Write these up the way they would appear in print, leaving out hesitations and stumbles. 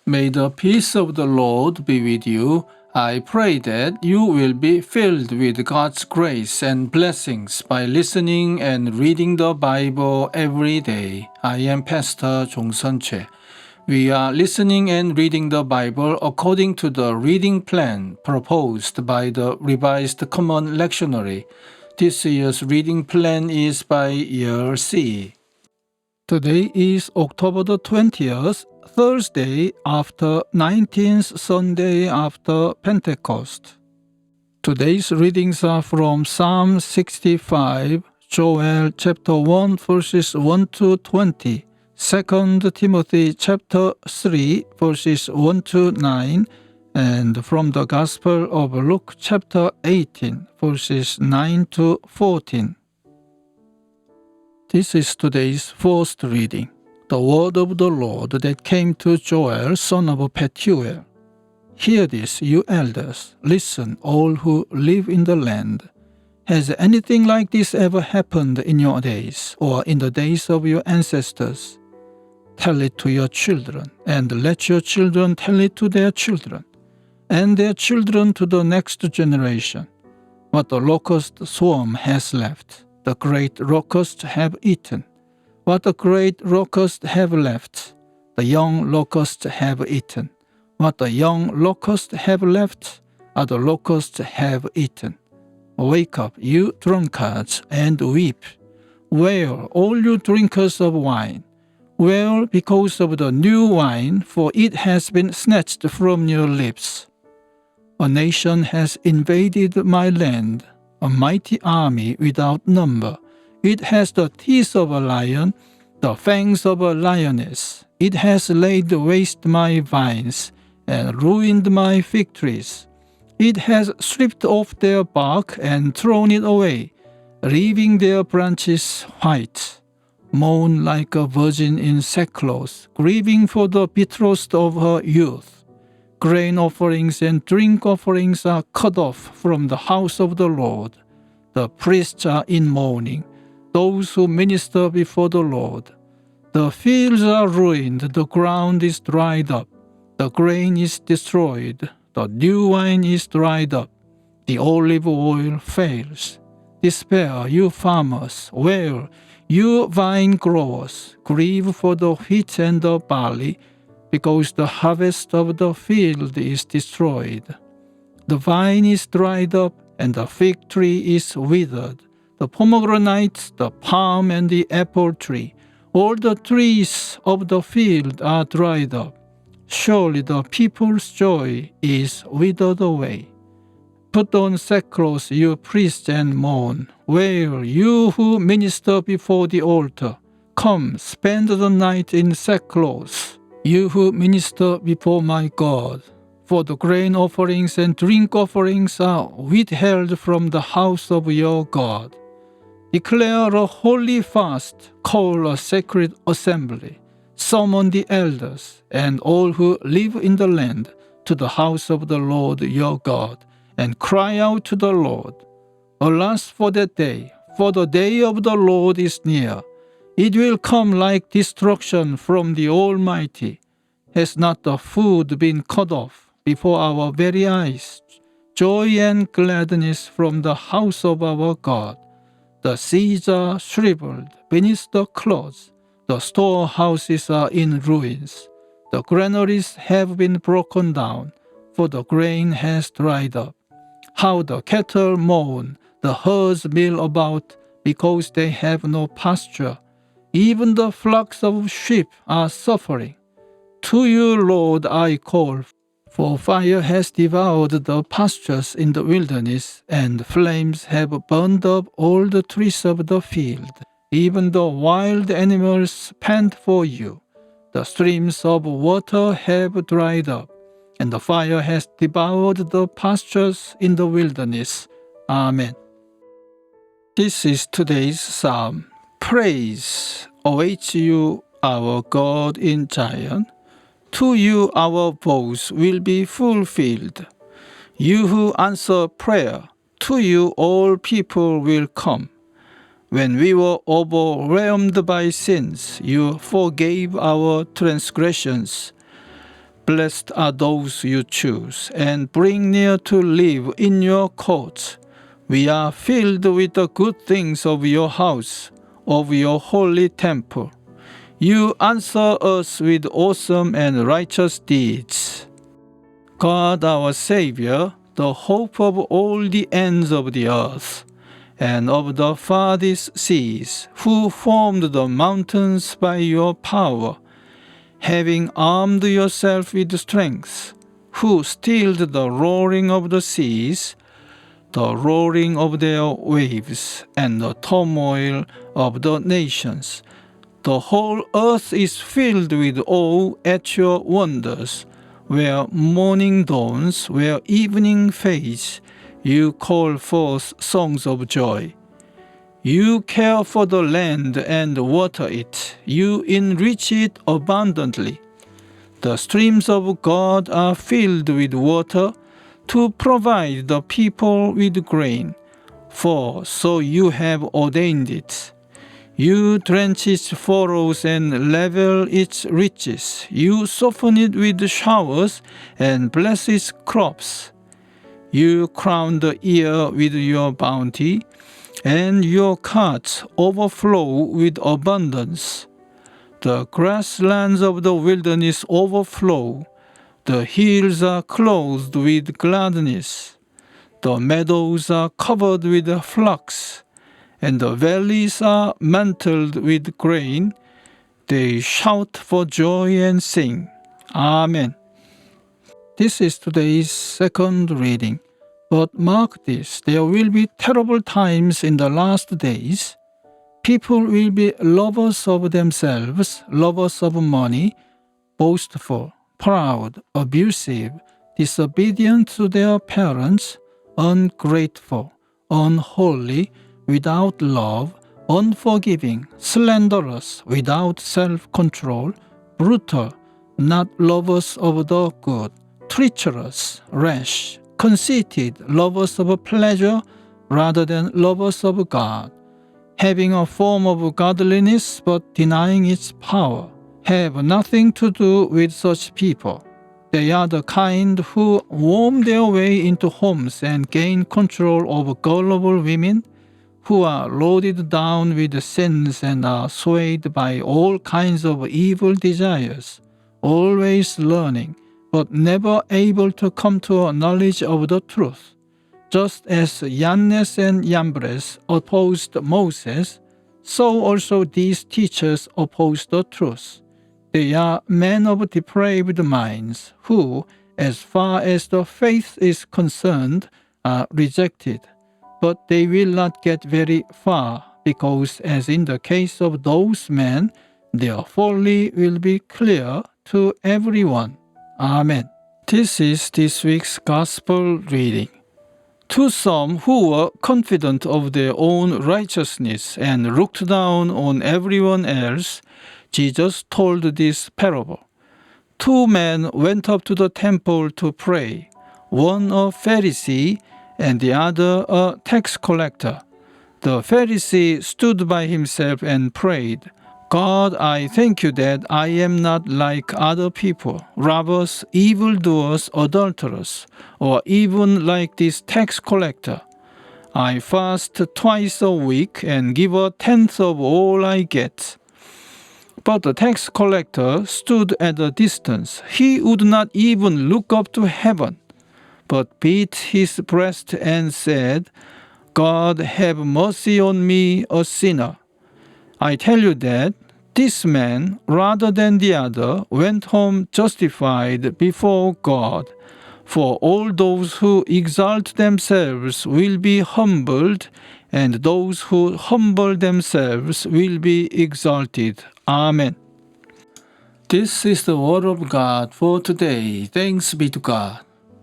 May the peace of the Lord be with you. I pray that you will be filled with God's grace and blessings by listening and reading the Bible every day. I am Pastor 종선채. We are listening and reading the Bible according to the reading plan proposed by the Revised Common Lectionary. This year's reading plan is by Year C. Today is October the 20th, Thursday after 19th Sunday after Pentecost. Today's readings are from Psalm 65, Joel chapter 1 verses 1 to 20, 2 Timothy chapter 3 verses 1 to 9, and from the Gospel of Luke chapter 18 verses 9 to 14. This is today's first reading, the word of the Lord that came to Joel, son of Pethuel. Hear this, you elders. Listen, all who live in the land. Has anything like this ever happened in your days, or in the days of your ancestors? Tell it to your children, and let your children tell it to their children, and their children to the next generation. What the locust swarm has left, the great locusts have eaten. What the great locusts have left, the young locusts have eaten. What the young locusts have left, the locusts have eaten. Wake up, you drunkards, and weep. Wail, all you drinkers of wine. Wail because of the new wine, for it has been snatched from your lips. A nation has invaded my land, a mighty army without number. It has the teeth of a lion, the fangs of a lioness. It has laid waste my vines and ruined my fig trees. It has stripped off their bark and thrown it away, leaving their branches white. Mourn like a virgin in sackcloth, grieving for the betrothed of her youth. Grain offerings and drink offerings are cut off from the house of the Lord. The priests are in mourning, those who minister before the Lord. The fields are ruined, the ground is dried up. The grain is destroyed, the new wine is dried up. The olive oil fails. Despair, you farmers, wail, you vine growers, grieve for the wheat and the barley, because the harvest of the field is destroyed. The vine is dried up, and the fig tree is withered. The pomegranate, the palm, and the apple tree, all the trees of the field are dried up. Surely the people's joy is withered away. Put on sackcloth, you priests, and mourn. Wail, you who minister before the altar. Come, spend the night in sackcloth, you who minister before my God. For the grain offerings and drink offerings are withheld from the house of your God. Declare a holy fast, call a sacred assembly. Summon the elders and all who live in the land to the house of the Lord your God, and cry out to the Lord. Alas for that day, for the day of the Lord is near. It will come like destruction from the Almighty. Has not the food been cut off before our very eyes? Joy and gladness from the house of our God. The seeds are shriveled beneath the clods. The storehouses are in ruins. The granaries have been broken down, for the grain has dried up. How the cattle mourn, the herds mill about, because they have no pasture. Even the flocks of sheep are suffering. To you, Lord, I call, for fire has devoured the pastures in the wilderness, and flames have burned up all the trees of the field. Even the wild animals pant for you. The streams of water have dried up, and the fire has devoured the pastures in the wilderness. Amen. This is today's psalm. Praise awaits you, our God in Zion. To you our vows will be fulfilled. You who answer prayer, to you all people will come. When we were overwhelmed by sins, you forgave our transgressions. Blessed are those you choose and bring near to live in your courts. We are filled with the good things of your house, of your holy temple. You answer us with awesome and righteous deeds. God our Savior, the hope of all the ends of the earth, and of the farthest seas, who formed the mountains by your power, having armed yourself with strength, who stilled the roaring of the seas, the roaring of their waves, and the turmoil of the nations. The whole earth is filled with awe at your wonders. Where morning dawns, where evening fades, you call forth songs of joy. You care for the land and water it. You enrich it abundantly. The streams of God are filled with water to provide the people with grain, for so you have ordained it. You drench its furrows and level its ridges. You soften it with showers and bless its crops. You crown the year with your bounty, and your carts overflow with abundance. The grasslands of the wilderness overflow. The hills are clothed with gladness. The meadows are covered with flocks, and the valleys are mantled with grain. They shout for joy and sing. Amen. This is today's second reading. But mark this, there will be terrible times in the last days. People will be lovers of themselves, lovers of money, boastful, proud, abusive, disobedient to their parents, ungrateful, unholy, without love, unforgiving, slanderous, without self-control, brutal, not lovers of the good, treacherous, rash, conceited, lovers of pleasure rather than lovers of God, having a form of godliness but denying its power. Have nothing to do with such people. They are the kind who worm their way into homes and gain control over gullible women, who are loaded down with sins and are swayed by all kinds of evil desires, always learning, but never able to come to a knowledge of the truth. Just as Jannes and Jambres opposed Moses, so also these teachers oppose the truth. They are men of depraved minds, who, as far as the faith is concerned, are rejected. But they will not get very far, because as in the case of those men, their folly will be clear to everyone. Amen. This is this week's Gospel reading. To some who were confident of their own righteousness and looked down on everyone else, Jesus told this parable. 2 men went up to the temple to pray, one a Pharisee and the other a tax collector. The Pharisee stood by himself and prayed, God, I thank you that I am not like other people, robbers, evildoers, adulterers, or even like this tax collector. I fast twice a week and give a tenth of all I get. But the tax collector stood at a distance. He would not even look up to heaven, but beat his breast and said, God, have mercy on me, a sinner. I tell you that this man, rather than the other, went home justified before God. For all those who exalt themselves will be humbled, and those who humble themselves will be exalted. Amen. This is the word of God for today. Thanks be to God.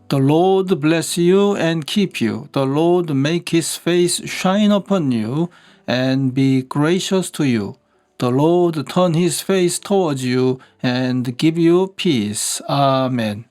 The Lord bless you and keep you. The Lord make his face shine upon you and be gracious to you. The Lord turn his face towards you and give you peace. Amen.